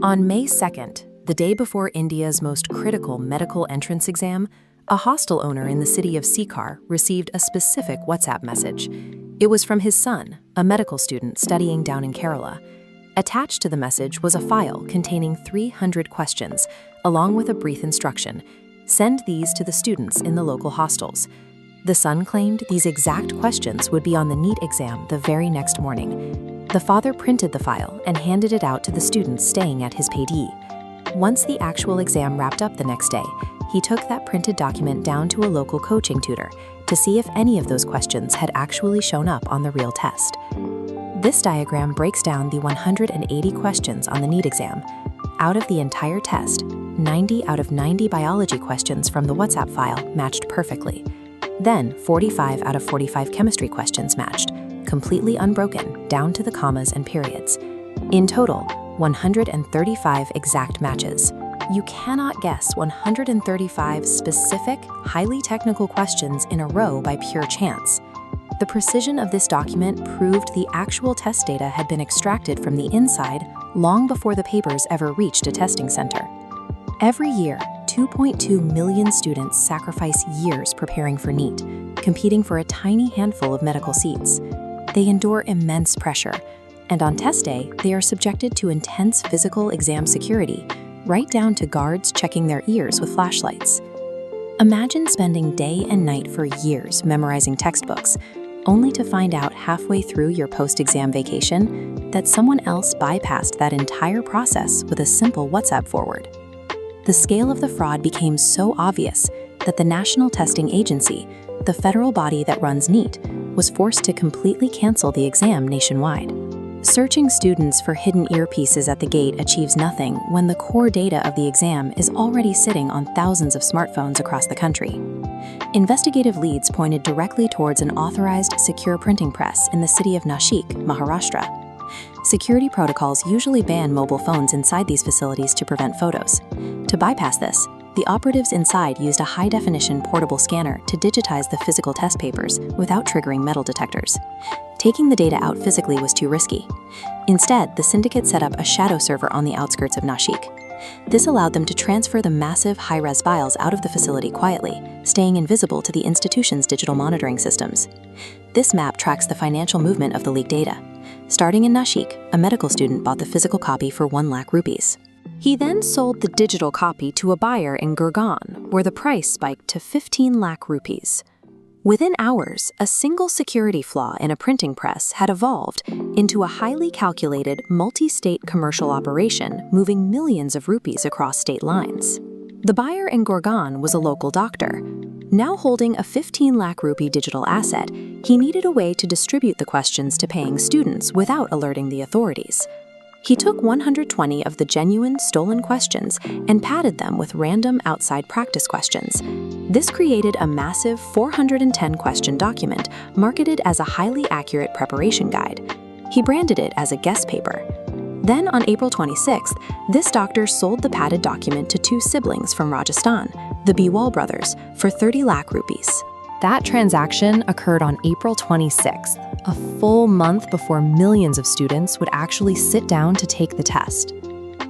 On May 2nd, the day before India's most critical medical entrance exam, a hostel owner in the city of Sikar received a specific WhatsApp message. It was from his son, a medical student studying down in Kerala. Attached to the message was a file containing 300 questions, along with a brief instruction. Send these to the students in the local hostels. The son claimed these exact questions would be on the NEET exam the very next morning. The father printed the file and handed it out to the students staying at his payee. Once the actual exam wrapped up the next day, he took that printed document down to a local coaching tutor to see if any of those questions had actually shown up on the real test. This diagram breaks down the 180 questions on the NEET exam. Out of the entire test, 90 out of 90 biology questions from the WhatsApp file matched perfectly. Then 45 out of 45 chemistry questions matched, completely unbroken, down to the commas and periods. In total, 135 exact matches. You cannot guess 135 specific, highly technical questions in a row by pure chance. The precision of this document proved the actual test data had been extracted from the inside long before the papers ever reached a testing center. Every year, 2.2 million students sacrifice years preparing for NEET, competing for a tiny handful of medical seats. They endure immense pressure, and on test day, they are subjected to intense physical exam security, right down to guards checking their ears with flashlights. Imagine spending day and night for years memorizing textbooks, only to find out halfway through your post-exam vacation that someone else bypassed that entire process with a simple WhatsApp forward. The scale of the fraud became so obvious that the National Testing Agency, the federal body that runs NEET, was forced to completely cancel the exam nationwide. Searching students for hidden earpieces at the gate achieves nothing when the core data of the exam is already sitting on thousands of smartphones across the country. Investigative leads pointed directly towards an authorized secure printing press in the city of Nashik, Maharashtra. Security protocols usually ban mobile phones inside these facilities to prevent photos. To bypass this, the operatives inside used a high-definition portable scanner to digitize the physical test papers without triggering metal detectors. Taking the data out physically was too risky. Instead, the syndicate set up a shadow server on the outskirts of Nashik. This allowed them to transfer the massive high-res files out of the facility quietly, staying invisible to the institution's digital monitoring systems. This map tracks the financial movement of the leaked data. Starting in Nashik, a medical student bought the physical copy for 1 lakh rupees. He then sold the digital copy to a buyer in Gurgaon, where the price spiked to 15 lakh rupees. Within hours, a single security flaw in a printing press had evolved into a highly calculated, multi-state commercial operation moving millions of rupees across state lines. The buyer in Gurgaon was a local doctor. Now holding a 15 lakh rupee digital asset, he needed a way to distribute the questions to paying students without alerting the authorities. He took 120 of the genuine stolen questions and padded them with random outside practice questions. This created a massive 410-question document marketed as a highly accurate preparation guide. He branded it as a guest paper. Then on April 26th, this doctor sold the padded document to 2 siblings from Rajasthan, the Biwal brothers, for 30 lakh rupees. That transaction occurred on April 26th, a full month before millions of students would actually sit down to take the test.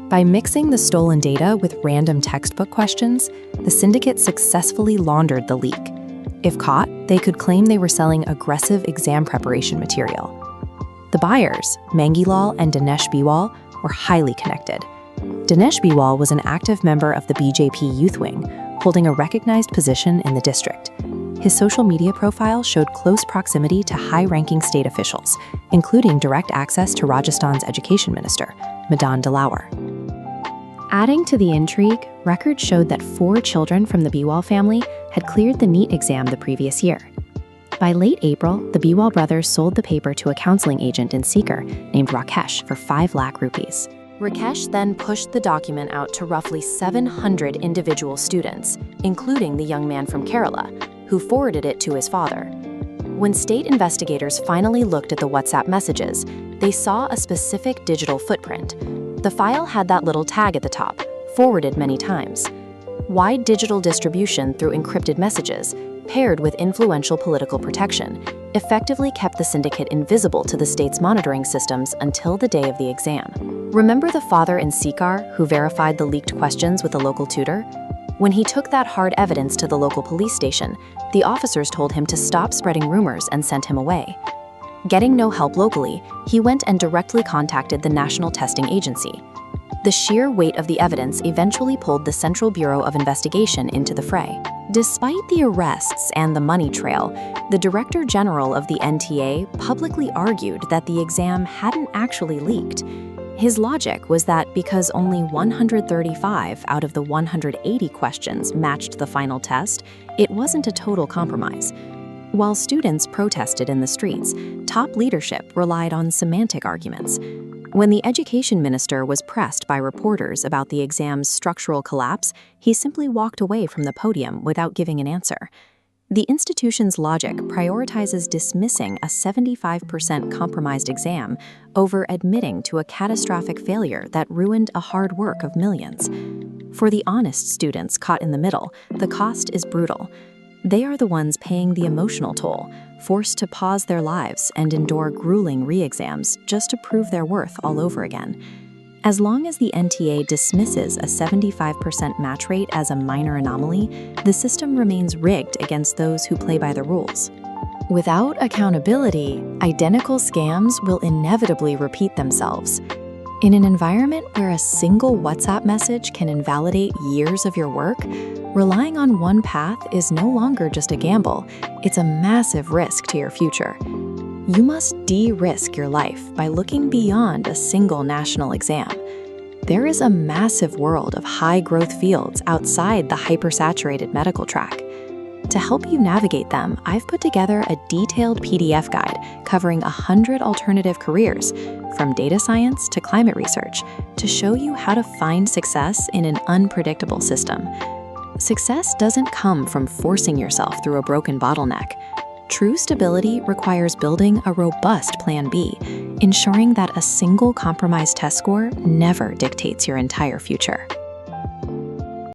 By mixing the stolen data with random textbook questions, the syndicate successfully laundered the leak. If caught, they could claim they were selling aggressive exam preparation material. The buyers, Mangilal and Dinesh Biwal, were highly connected. Dinesh Biwal was an active member of the BJP youth wing, holding a recognized position in the district. His social media profile showed close proximity to high-ranking state officials, including direct access to Rajasthan's education minister, Madan Dilawar. Adding to the intrigue, records showed that 4 children from the Biwal family had cleared the NEET exam the previous year. By late April, the Biwal brothers sold the paper to a counseling agent in Sikar named Rakesh for 5 lakh rupees. Rakesh then pushed the document out to roughly 700 individual students, including the young man from Kerala, who forwarded it to his father. When state investigators finally looked at the WhatsApp messages, they saw a specific digital footprint. The file had that little tag at the top, forwarded many times. Wide digital distribution through encrypted messages, paired with influential political protection, effectively kept the syndicate invisible to the state's monitoring systems until the day of the exam. Remember the father in Sikar who verified the leaked questions with a local tutor? When he took that hard evidence to the local police station, the officers told him to stop spreading rumors and sent him away. Getting no help locally, he went and directly contacted the National Testing Agency. The sheer weight of the evidence eventually pulled the Central Bureau of Investigation into the fray. Despite the arrests and the money trail, the Director General of the NTA publicly argued that the exam hadn't actually leaked. His logic was that because only 135 out of the 180 questions matched the final test, it wasn't a total compromise. While students protested in the streets, top leadership relied on semantic arguments. When the education minister was pressed by reporters about the exam's structural collapse, he simply walked away from the podium without giving an answer. The institution's logic prioritizes dismissing a 75% compromised exam over admitting to a catastrophic failure that ruined a hard work of millions. For the honest students caught in the middle, the cost is brutal. They are the ones paying the emotional toll, forced to pause their lives and endure grueling re-exams just to prove their worth all over again. As long as the NTA dismisses a 75% match rate as a minor anomaly, the system remains rigged against those who play by the rules. Without accountability, identical scams will inevitably repeat themselves. In an environment where a single WhatsApp message can invalidate years of your work, relying on one path is no longer just a gamble, it's a massive risk to your future. You must de-risk your life by looking beyond a single national exam. There is a massive world of high-growth fields outside the hypersaturated medical track. To help you navigate them, I've put together a detailed PDF guide covering 100 alternative careers, from data science to climate research, to show you how to find success in an unpredictable system. Success doesn't come from forcing yourself through a broken bottleneck. True stability requires building a robust Plan B, ensuring that a single compromised test score never dictates your entire future.